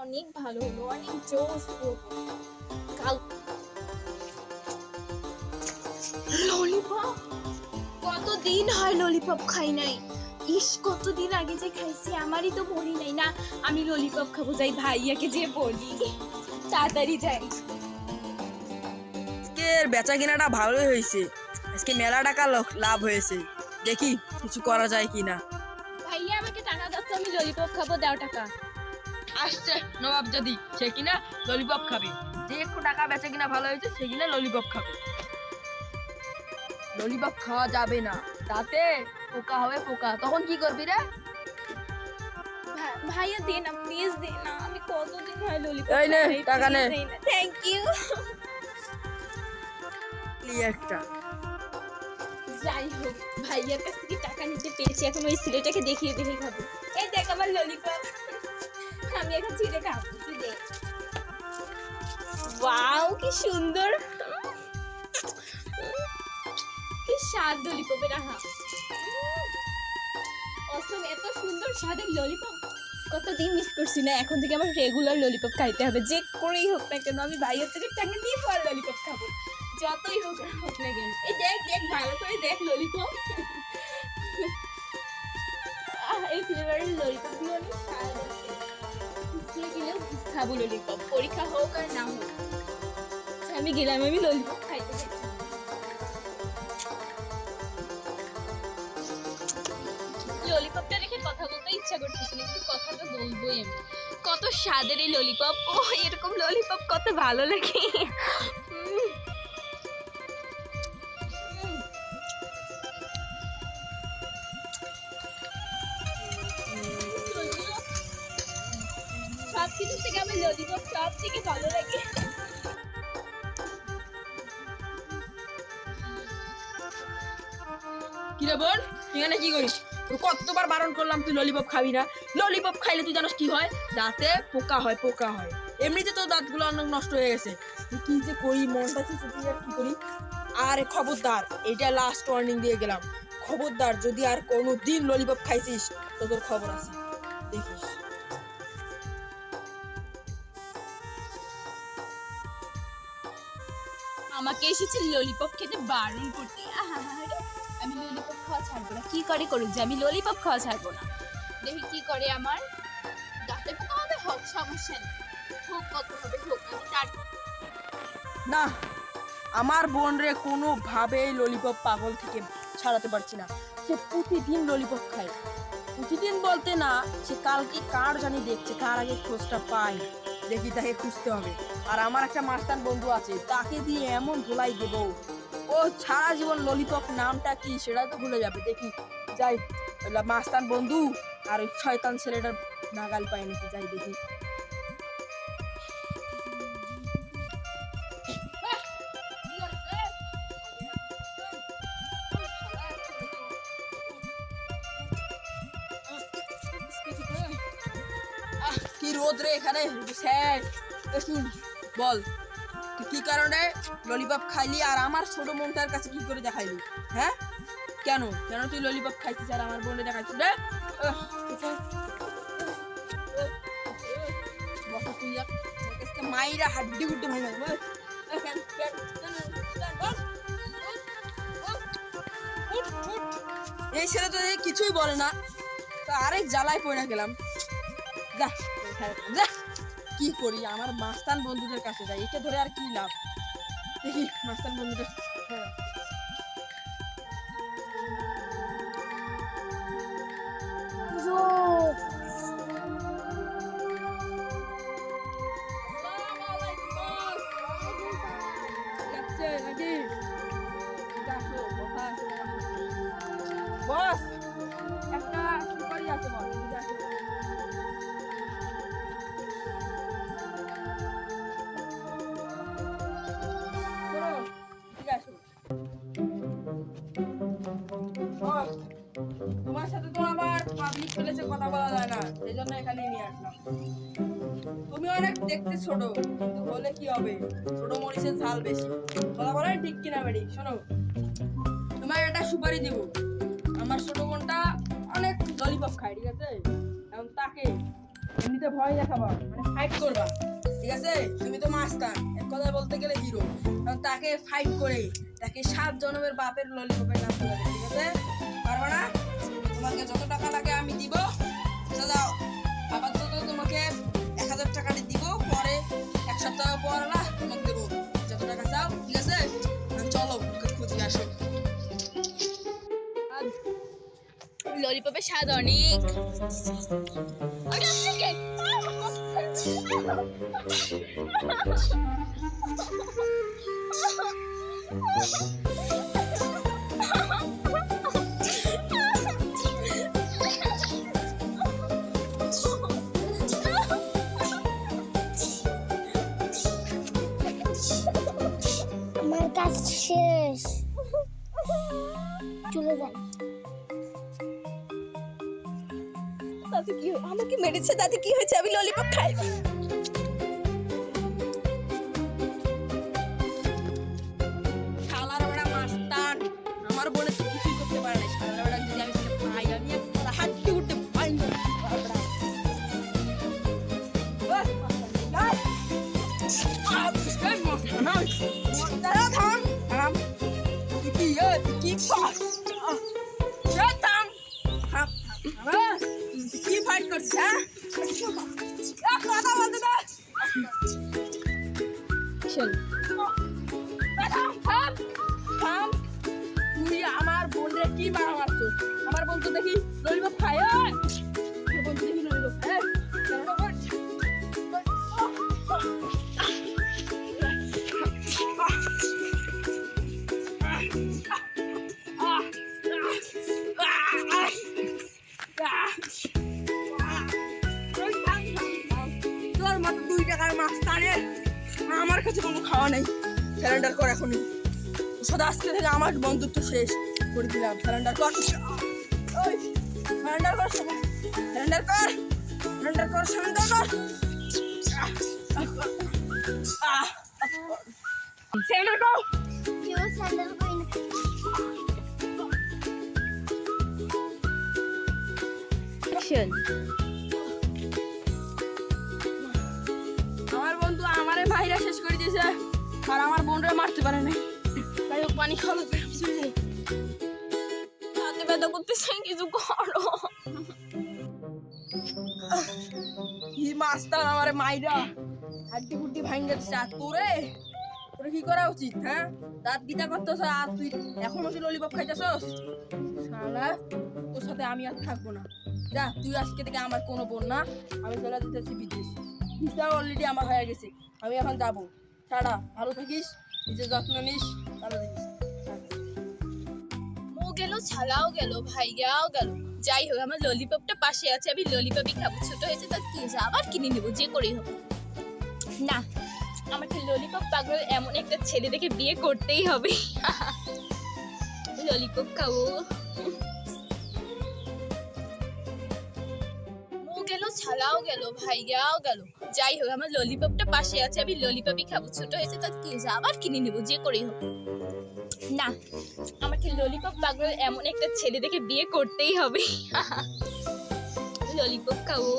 অনেক ভালো হলো, অনেক জোস হলো। কাল ললিপপ, কতদিন হয় ললিপপ খাই নাই। ইস, কতদিন আগে যে খাইছি, আমারই তো মনে নাই। না, আমি ললিপপ খাবো, যাই ভাইয়াকে যে বলি তাড়াতাড়ি যাই। আজকের বেচা কেনাটা ভালোই হয়েছে। আজকে মেলা টাকা লাভ হয়েছে। দেখি কিছু করা যায় কিনা। ভাইয়া আমাকে টাকা দাও তো, আমি ললিপপ খাবো, দাও টাকা। আসছে নবাব জাদি, সে কিনা ললিপপ খাবে। যে একটু টাকা বেচা কিনা ভালো হয়েছে সে কিনা ললিপপ খাবে। ললিপপ খাওয়া যাবে না, তাতে পোকা হবে পোকা। তখন কি করবি রে? ভাইয়া দে না, প্লিজ দে না, আমি কতদিন হয় ললিপপ এই নে, খাই নাই, টাকা নে। Thank you. একটা যাই হোক, ভাইয়ার কাছ থেকে টাকা নিতে পেরেছি, এখন ওই ছেলেটাকে দেখিয়ে দেখে খাবো। এই দেখ আমার ললিপপ, আমি এখন ছিঁড়ে খাবো, তুই দেখ। ওয়াও, কি সুন্দর, কি স্বাদ ললিপপের। আহা, অসম, এত সুন্দর স্বাদের ললিপপ কতদিন মিস করছি না। এখন থেকে আমার রেগুলার ললিপপ খাইতে হবে, যে করেই হোক না কেন। আমি ভাইয়ের থেকে টাকা নিয়ে পর ললিপপ খাবো, যতই হোক না কেন। এই দেখ দেখ, ভালো করে দেখ ললিপপ। এই ফ্লেভারের ললিপপ গুলো অনেক স্বাদ আছে। স্কুলে গেলেও খাবো ললিপপ, পরীক্ষা হোক আর না হোক। আমি গেলাম, আমি ললিপপ খাইতে চাই। ললিপপটা রেখে কথা বলতে ইচ্ছা করতেছিল, কিন্তু কথা তো বলবোই আমি। কত স্বাদের এই ললিপপ, ও এরকম ললিপপ কত ভালো লাগে। সব কিছু থেকে আমার ললিপপ সব থেকে ভালো লাগে। কি রে বোন, এখানে কি করিস? তোর কতবার বারণ করলাম তুই ললিপপ খাবি না। ললিপপ খাইলে তুই জানিস কি হয়? দাঁতে পোকা হয়, পোকা হয়। এমনিতে তো দাঁতগুলো অনেক নষ্ট হয়ে গেছে। তুই কি যে করি, মনটা তুই আর কি করি। আরে খবরদার, এটা লাস্ট ওয়ার্নিং দিয়ে গেলাম। খবরদার, যদি আর কোনোদিন ললিপপ খাইছিস তো তোর খবর আছে, দেখিস। আমাকে এসেছে ললিপপ খেতে বারণ করতে। আহারে, আমি ললিপপ খাওয়া ছাড়বো না, কি করে করুক, যে আমি ললিপপ খাওয়া ছাড়বো না। দেখি কি করে। আমার দাঁতে পোকা হবে, হোক, সমস্যা নেই, হোক, কত হবে হোক, আমি তার। না, আমার বোন রে কোনোভাবেই ললিপপ পাগল থেকে ছাড়াতে পারছি না। সে প্রতিদিন ললিপপ খায়। প্রতিদিন বলতে না, সে কালকে কার জানি দেখছে, তার আগে খোঁজটা পাই। দেখি, তাকে খুঁজতে হবে। আর আমার একটা মাস্তান বন্ধু আছে, তাকে দিয়ে এমন ধোলাই দেব, ও সারা জীবন ললিপপ নামটা কি সেটা তো ভুলে যাবে। দেখি যাই, মাস্তান বন্ধু আর ওই শয়তান ছেলেটার নাগাল পাই নাকি, যাই দেখি। কি রোদ রে এখানে, শুন, বল তুই কি কারণে ললিপপ খাইলি আর আমার ছোট মনটার কাছে কি করে দেখাইলি? হ্যাঁ, কেন কেন তুই ললিপপ খাইছিস আর আমার বোনে দেখাইছিস রে? বসা তুই মাইরা হাড্ডি গুড্ডি ভাই মারবো। এই ছেলে তো কিছুই বলে না, তো আরেক জ্বালায় পড়ে গেলাম। যা, যা, কি করি, আমার মাস্তান বন্ধুদের কাছে যাই, এটা ধরে আর কি লাভ। দেখি মাস্তান বন্ধুদের। বস, একটা সুপারি আছে বস। তোমার সাথে তো আমার পাবলিক প্লেসে কথা বলা যায় না, সেই জন্য এখানে নিয়ে আসলাম। তুমি অনেক দেখতে ছোট, কিন্তু হলে কি হবে, ছোট মরিচের ঝাল বেশি। কথা বলে ঠিক কিনা বেড়ি? শোনো, তোমার একটা সুপারি দিব। আমার ছোট বোনটা অনেক ললিপপ খায়, ঠিক আছে? এখন তাকে এমনিতে ভয় দেখাবা মানে ফাইট করবা, ঠিক আছে? তুমি তো মাস্টার, এক কথায় বলতে গেলে হিরো। কারণ তাকে ফাইট করে তাকে 7 জনমের বাপের ললিপপের নাম বলে দেবে, ঠিক আছে? পারবা না? তোমাকে যত টাকা লাগে আমি দিব, যাও। আপাতত তোমাকে 1000 টাকাটি দিব, পরে 1 সপ্তাহ পর না তোমাকে দেবো যত টাকা চাও, ঠিক আছে? চলো খুঁজে আসো। ললিপপের স্বাদ অনেক। আরে আপনি কে? আমার কাজ শেষ, চলে যাই। তাতে কি আমাকে মেরেছে, তাতে কি হয়েছে? আমি ললিপপ খাই। শালার বড়া মাস্তান, আমার বলে তো কিছুই করতে পারে না। শালার বড়া যদি আমি তাকে পাই, আমি একটা হাঁটতে উঠতে পাই না। কি ফাইট করছিস, হ্যাঁ? কথা বলতে দে। তুই আমার বোনরে কি মারা মারছিস? আমার বোন তো দেখি ললিপপ খায়। আমার বোন তো দেখি ললিপপ খায়। তোর মতো 2 টাকার মাস্তানের আমার কাছে কোনো খাওয়া নেই। স্যালেন্ডার কর এখনই। সদা আজকে থেকে আমার বন্ধুত্ব শেষ করে দিলাম। স্যালেন্ডার কর, ওই স্যালেন্ডার কর, স্যালেন্ডার কর, স্যালেন্ডার কর, স্যালেন্ডার কর। স্যালেন্ডার কর। কেউ স্যান্ডেল করি না। আমার বন্ধু আমারে মাইরা শেষ করে দিয়েছে, আর আমার বোনরা মারতে পারে নাই। তাই হোক, পানি খাওয়া হাতে ব্যথা করতেছে, কিছু করো। কি মাস্টার আমারে মাইরা হাড্ডি গুড্ডি ভাঙ্গে দিচ্ছে। আর তোরে তোরে কি করা উচিত, হ্যাঁ? দাঁত গীতা করতেছ আর তুই এখনো তুই ললিপপ খাইতেছস? শালা, তোর সাথে আমি আর থাকবো না। যা, তুই আজকে থেকে আমার কোনো বোন না। আমি চলে দিতেছি বিদেশ। ভিসা অলরেডি আমার হয়ে গেছে, আমি এখন যাবো। ছাড়া, ভালো থাকিস, নিজের যত্ন নিস, ভালো থাকিস। ও গেল, ছালাও গেল, ভাইয়াও গেল। যাই হোক, আমার ললিপপটা পাশে আছে, আমি ললিপপই খাবো। ছোট হয়েছে তার কি হয়েছে, আবার কিনে নেবো, যে করেই হোক। না, আমাকে ললিপপ পাগল এমন একটা ছেলে দেখে বিয়ে করতেই হবে। ললিপপ খাবো। ও গেল, ছালাও গেল, ভাইয়াও গেল। যাই হোক, আমার ললিপপটা পাশে আছে, আমি ললিপপই খাবো। ছোট হয়েছে তার কি হয়েছে, আবার কিনে নেবো, যে করেই হোক। না, আমাকে ললিপপ পাগল এমন একটা ছেলে দেখে বিয়ে করতেই হবে। ললিপপ খাবো।